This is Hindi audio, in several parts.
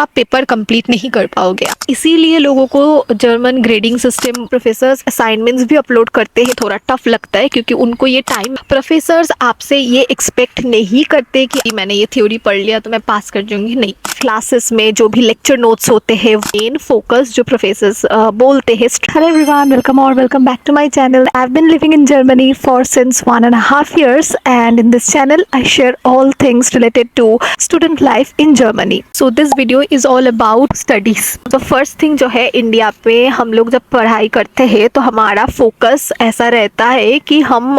आप पेपर कंप्लीट नहीं कर पाओगे। इसीलिए लोगों को German grading system, professors assignments भी अपलोड करते हैं, थोड़ा टफ लगता है क्योंकि उनको ये टाइम, प्रोफेसर्स आपसे ये एक्सपेक्ट नहीं करते कि मैंने ये थ्योरी पढ़ लिया तो मैं पास कर जाऊंगी। नहीं, क्लासेस में जो भी लेक्चर नोट्स होते हैं, मेन फोकस जो प्रोफेसर्स बोलते हैं। Hello everyone, welcome back to my channel. I have been living in Germany for since 1.5 years and in this channel I share all things related to student life in Germany. So this video is all about studies. तो फर्स्ट थिंग जो है, इंडिया पे हम लोग जब पढ़ाई करते हैं तो हमारा फोकस ऐसा रहता है कि हम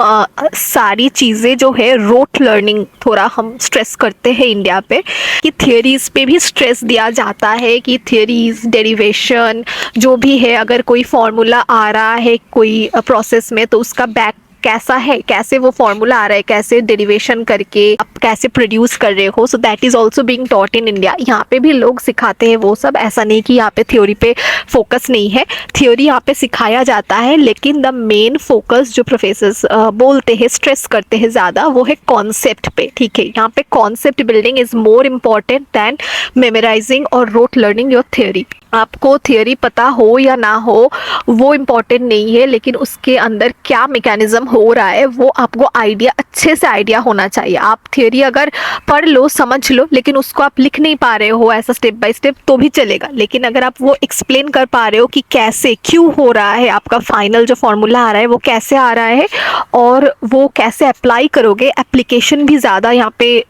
सारी चीज़ें जो है रोट लर्निंग थोड़ा हम स्ट्रेस करते हैं इंडिया पे, कि थियरीज पे भी स्ट्रेस दिया जाता है कि थियरीज, डेरिवेशन जो भी है, अगर कोई फॉर्मूला आ रहा है कोई प्रोसेस में तो उसका बैक कैसा है, कैसे वो फॉर्मूला आ रहा है, कैसे डेरिवेशन करके आप कैसे प्रोड्यूस कर रहे हो। So that is also being taught in India. यहाँ पे भी लोग सिखाते हैं वो सब, ऐसा नहीं कि यहाँ पे थ्योरी पे फोकस नहीं है, थ्योरी यहाँ पे सिखाया जाता है, लेकिन द मेन फोकस जो प्रोफेसर्स बोलते हैं, स्ट्रेस करते हैं ज़्यादा, वो है कॉन्सेप्ट पे। ठीक है, यहाँ पे concept building is more important than memorising और रोट लर्निंग योर थ्योरी। आपको थियरी पता हो या ना हो वो इम्पॉर्टेंट नहीं है, लेकिन उसके अंदर क्या मैकेनिज्म हो रहा है वो आपको आइडिया, अच्छे से आइडिया होना चाहिए। आप थियरी अगर पढ़ लो, समझ लो, लेकिन उसको आप लिख नहीं पा रहे हो ऐसा स्टेप बाय स्टेप तो भी चलेगा, लेकिन अगर आप वो एक्सप्लेन कर पा रहे हो कि कैसे, क्यों हो रहा है, आपका फाइनल जो फॉर्मूला आ रहा है वो कैसे आ रहा है और वो कैसे अप्लाई करोगे, एप्लीकेशन भी ज़्यादा यहाँ पे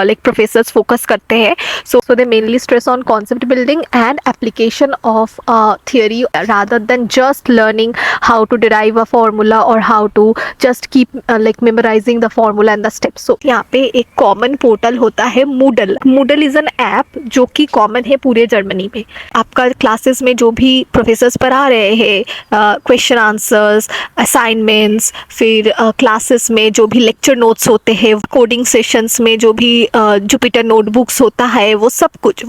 like professors focus करते हैं. So they mainly stress on concept building and application of theory rather than just learning how to derive a formula or how to just keep like memorizing the formula and the steps. So यहाँ पे एक common portal होता है Moodle. Moodle is an app जो कि common है पूरे जर्मनी में. आपका classes में जो भी professors पढ़ा रहे हैं, question answers, assignments, फिर classes में जो भी lecture notes होते हैं, coding sessions में जो भी जुपिटर नोटबुक्स होता है, वो सब कुछ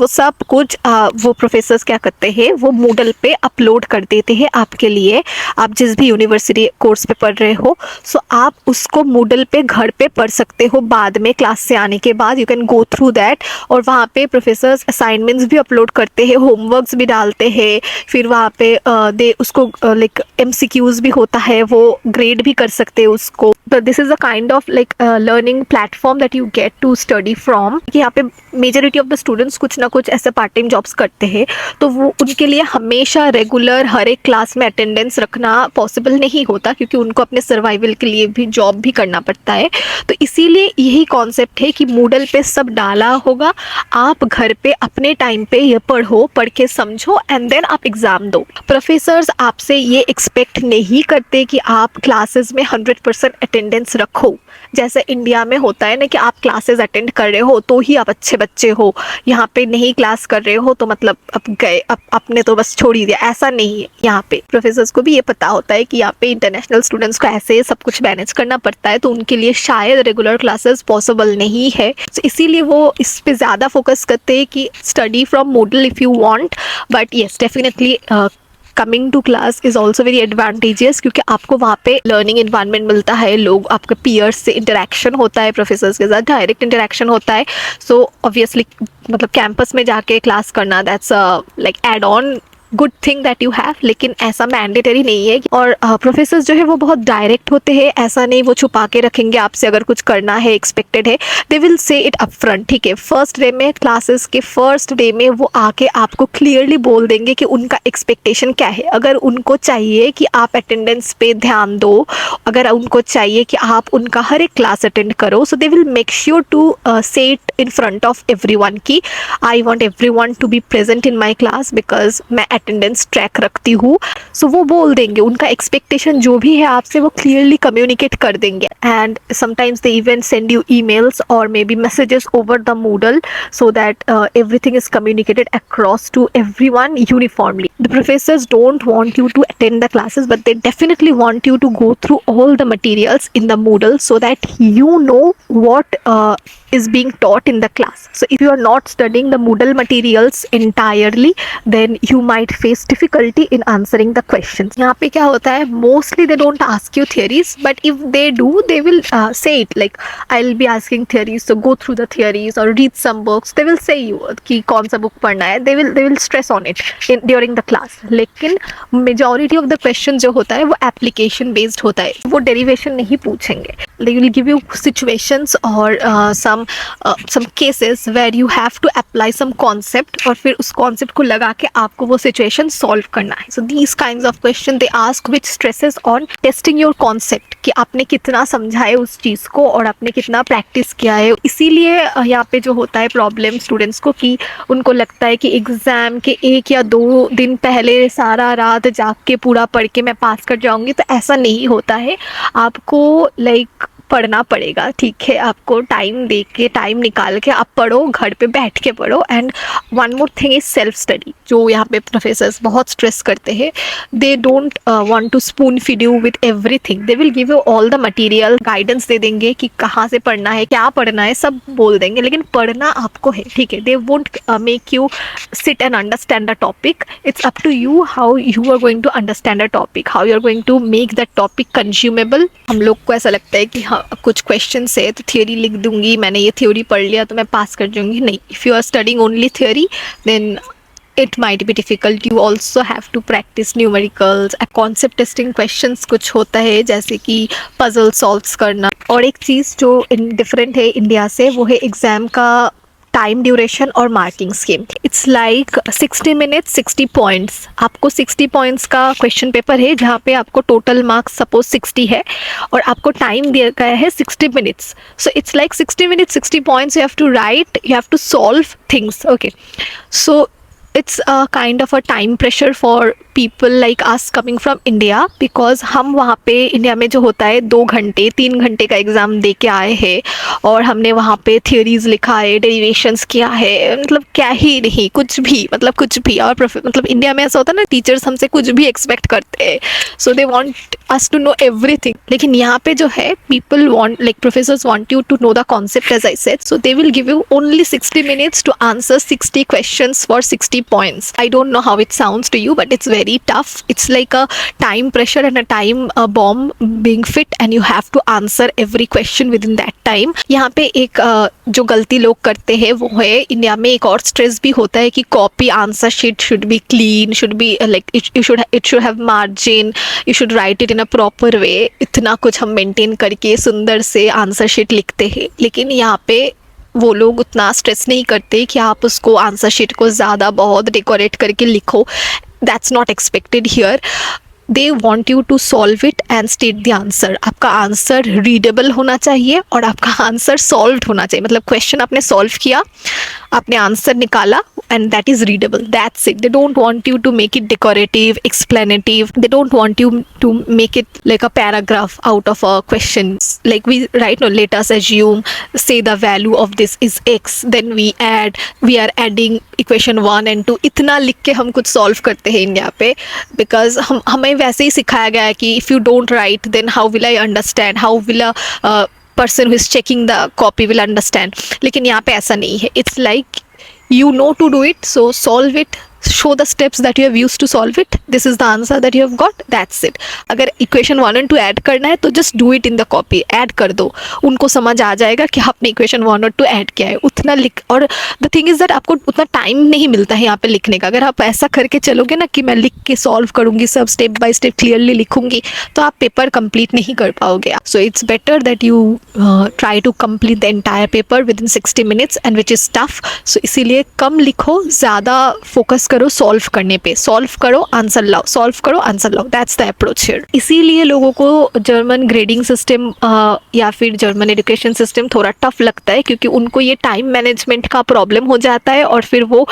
वो प्रोफेसर्स क्या करते हैं, वो मूडल पे अपलोड कर देते हैं आपके लिए। आप जिस भी यूनिवर्सिटी कोर्स पे पढ़ रहे हो, सो आप उसको मूडल पे घर पे पढ़ सकते हो। बाद में क्लास से आने के बाद you can go through that, और वहाँ पे प्रोफेसर्स असाइनमेंट्स भी अपलोड करते हैं, होमवर्क्स भी डालते हैं, फिर वहाँ पे दे उसको लाइक MCQs भी होता है, वो ग्रेड भी कर सकते हैं उसको। तो this is a kind of like learning platform that you get to study from. कि यहाँ पे मेजॉरिटी ऑफ द स्टूडेंट्स कुछ ना कुछ ऐसे पार्ट टाइम जॉब्स करते हैं, तो वो उनके लिए हमेशा रेगुलर हर एक क्लास में अटेंडेंस रखना पॉसिबल नहीं होता, क्योंकि उनको अपने सर्वाइवल के लिए भी जॉब भी करना पड़ता है। तो इसीलिए यही कॉन्सेप्ट है कि मूडल पे सब डाला होगा, आप घर पे अपने टाइम पे ये पढ़ो, पढ़ के समझो एंड देन आप एग्ज़ाम दो। प्रोफेसर्स आपसे ये एक्सपेक्ट नहीं करते कि आप क्लासेस में 100% अटेंडेंस रखो, जैसे इंडिया में होता है ना कि आप क्लासेस अटेंड कर रहे हो तो ही आप अच्छे बच्चे हो, यहाँ पे नहीं क्लास कर रहे हो तो मतलब अब गए, अब आपने तो बस छोड़ ही दिया। ऐसा नहीं है, यहाँ पे प्रोफेसर्स को भी ये पता होता है कि यहाँ पे इंटरनेशनल स्टूडेंट्स को ऐसे सब कुछ मैनेज करना पड़ता है, तो उनके लिए शायद रेगुलर क्लासेस पॉसिबल नहीं है। तो इसीलिए वो इस पे ज़्यादा फोकस करते हैं कि study from Moodle if you want, but yes definitely coming to class is also very advantageous, क्योंकि आपको वहाँ पे लर्निंग इन्वायरमेंट मिलता है, लोग आपके पीयर्स से इंटरेक्शन होता है, प्रोफेसर्स के साथ डायरेक्ट इंटरेक्शन होता है। सो ऑब्वियसली मतलब कैंपस में जाके क्लास करना that's like add on good thing that you have, लेकिन ऐसा मैंडेटरी नहीं है। और प्रोफेसर्स जो है वो बहुत डायरेक्ट होते हैं, ऐसा नहीं वो छुपा के रखेंगे आपसे, अगर कुछ करना है एक्सपेक्टेड है they will say it up front. ठीक है, फर्स्ट डे में, क्लासेस के फर्स्ट डे में वो आके आपको क्लियरली बोल देंगे कि उनका एक्सपेक्टेशन क्या है। अगर उनको चाहिए कि आप अटेंडेंस पे ध्यान दो, अगर उनको चाहिए कि आप उनका हर एक क्लास अटेंड करो, so they will make sure to say it in front of everyone कि I want everyone to be present in my class because मैं अटेंडेंस ट्रैक रखती हूँ। सो वो बोल देंगे, उनका एक्सपेक्टेशन जो भी है आपसे वो क्लियरली कम्युनिकेट कर देंगे। And sometimes they even send you emails और maybe messages over the Moodle so that everything is communicated across to everyone uniformly. The professors don't want you to attend the classes, but they definitely want you to go through all the materials in the Moodle so that you know what is being taught in the class. So if you are not studying the Moodle materials entirely, then you might face difficulty in answering the questions. यहाँ पे क्या होता है, mostly they don't ask you theories, but if they do, they will say it like I'll be asking theories, so go through the theories or read some books. They will say you कि कौन सा book पढ़ना है. They will stress on it during the class. लेकिन majority of the question जो होता है वो application based होता है, वो derivation नहीं पूछेंगे. They will give you situations or some cases where you have to apply some concept और फिर उस concept को लगा के आपको वो situation solve करना है. So these kinds of question they ask which stresses on testing your concept कि आपने कितना समझा है उस चीज़ को और आपने कितना प्रैक्टिस किया है. इसीलिए यहाँ पे जो होता है प्रॉब्लम स्टूडेंट्स को कि उनको लगता है कि एग्ज़ाम के 1 या 2 दिन पहले सारा रात जाग के पूरा पढ़ के मैं पास कर जाऊँगी. तो ऐसा नहीं होता है. आपको लाइक पढ़ना पड़ेगा, ठीक है. आपको टाइम दे के, टाइम निकाल के आप पढ़ो, घर पे बैठ के पढ़ो. And one more thing is self study, जो यहाँ पे प्रोफेसर्स बहुत स्ट्रेस करते हैं. They don't want to spoon feed you with everything. They will give you all the material, guidance दे देंगे कि कहाँ से पढ़ना है, क्या पढ़ना है, सब बोल देंगे. लेकिन पढ़ना आपको है, ठीक है. They won't make you sit and understand the topic. It's up to you how you are going to understand a topic, how you are going to make that topic consumable. हम लोग को ऐसा लगता है कि हाँ कुछ क्वेश्चन है तो थियोरी लिख दूंगी, मैंने ये थियोरी पढ़ लिया तो मैं पास कर जाऊंगी. नहीं. If you are studying only theory then it might be difficult. You also have to practice numericals. concept testing questions कुछ होता है जैसे कि puzzle solves करना. और एक चीज़ जो डिफरेंट है इंडिया से वो है एग्ज़ाम का टाइम ड्यूरेशन और marking scheme. It's like 60 minutes 60 points. आपको 60 पॉइंट्स का क्वेश्चन पेपर है जहाँ पे आपको टोटल मार्क्स सपोज 60 है और आपको टाइम दिया गया है 60 minutes. So it's like 60 minutes 60 points. You have to write, you have to solve things. Okay, so it's a kind of a time pressure for people like us coming from India because हम वहाँ पे इंडिया में जो होता है 2 घंटे 3 घंटे का एग्ज़ाम दे के आए हैं और हमने वहाँ पे थियोरीज लिखा है, डेरिवेशंस किया है, मतलब क्या ही नहीं, कुछ भी, मतलब कुछ भी. और मतलब इंडिया में ऐसा होता है ना, टीचर्स हमसे कुछ भी एक्सपेक्ट करते हैं. So they want us to know everything. लेकिन यहाँ पे जो है people want, like professors want you to know the concept as I said. So they will give you only 60 minutes to answer 60 questions for 60 points. I don't know how it sounds to you, but it's very tough. It's like a time pressure and a time bomb being fit, and you have to answer every question within that time. यहाँ पे एक जो गलती लोग करते हैं वो है, इंडिया में एक और स्ट्रेस भी होता है कि copy answer sheet should be clean, should be like it should have margin, you should write it in a proper way. इतना कुछ हम मेंटेन करके सुंदर से आंसर शीट लिखते हैं. लेकिन यहाँ पे वो लोग उतना स्ट्रेस नहीं करते कि आप उसको आंसर शीट को ज़्यादा बहुत डेकोरेट करके लिखो. That's not expected here. They want you to solve it and state the answer. आपका आंसर रीडेबल होना चाहिए और आपका आंसर सॉल्व होना चाहिए. मतलब क्वेश्चन आपने सॉल्व किया, आपने आंसर निकाला and that is readable. That's it. They don't want you to make it decorative, explanative. They don't want you to make it like a paragraph out of a question. Like we right now, let us assume, say the value of this is x, then we are adding equation 1 and 2. इतना लिख के हम कुछ solve करते हैं इंडिया पे, because हमें वैसे ही सिखाया गया है कि if you don't write then how will I understand, how will a person who is checking the copy will understand. लेकिन यहाँ पे ऐसा नहीं है. It's like you know to do it, so solve it, show the steps that you have used to solve it. This is the answer that you have got. That's it. अगर equation 1 and 2 ऐड करना है तो just do it in the copy. Add कर दो, उनको समझ आ जाएगा कि आपने equation 1 और 2 ऐड किया है. उतना लिख. और the thing is that आपको उतना टाइम नहीं मिलता है यहाँ पे लिखने का. अगर आप ऐसा करके चलोगे ना कि मैं लिख के सॉल्व करूँगी, सब स्टेप बाय स्टेप क्लियरली लिखूंगी, तो आप पेपर कंप्लीट नहीं कर पाओगे. So it's better that you try to complete the entire paper within 60 minutes and which is tough. So इसीलिए कम लिखो, ज़्यादा फोकस करो सॉल्व करने पे. सॉल्व करो, आंसर लाओ, सॉल्व करो, आंसर लाओ. That's the approach here. इसीलिए लोगों को जर्मन ग्रेडिंग सिस्टम या फिर जर्मन एजुकेशन सिस्टम थोड़ा टफ लगता है, क्योंकि उनको ये टाइम मैनेजमेंट का प्रॉब्लम हो जाता है और फिर वो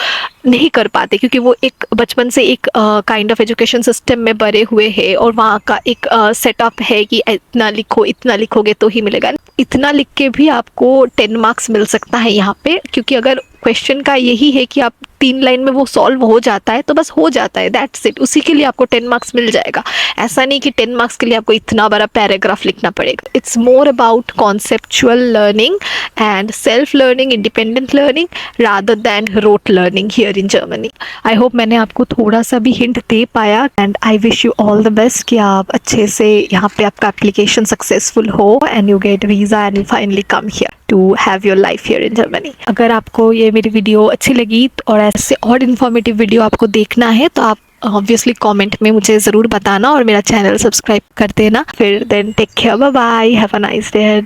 नहीं कर पाते, क्योंकि वो एक बचपन से एक काइंड ऑफ एजुकेशन सिस्टम में बड़े हुए हैं और वहाँ का एक सेटअप है कि इतना लिखो, इतना लिखोगे तो ही मिलेगा. इतना लिख के भी आपको 10 मार्क्स मिल सकता है यहाँ पे, क्योंकि अगर क्वेश्चन का यही है कि आप 3 लाइन में वो सॉल्व हो जाता है तो बस हो जाता है, दैट्स इट, उसी के लिए आपको 10 मार्क्स मिल जाएगा। ऐसा नहीं कि 10 मार्क्स के लिए आपको इतना बड़ा पैराग्राफ लिखना पड़ेगा। It's more about conceptual learning and self learning, independent learning rather than rote learning here in Germany. I hope मैंने आपको थोड़ा सा भी हिंट दे पाया and I wish you all the best कि आप अच्छे से यहाँ पे आपका एप्लीकेशन सक्सेसफुल हो and you get visa and you finally come here to have your life here in Germany. अगर आपको ये मेरी वीडियो अच्छी लगी और ऐसे और इन्फॉर्मेटिव वीडियो आपको देखना है तो आप ऑब्वियसली कमेंट में मुझे ज़रूर बताना और मेरा चैनल सब्सक्राइब कर देना। फिर then take care, bye bye, have a nice day.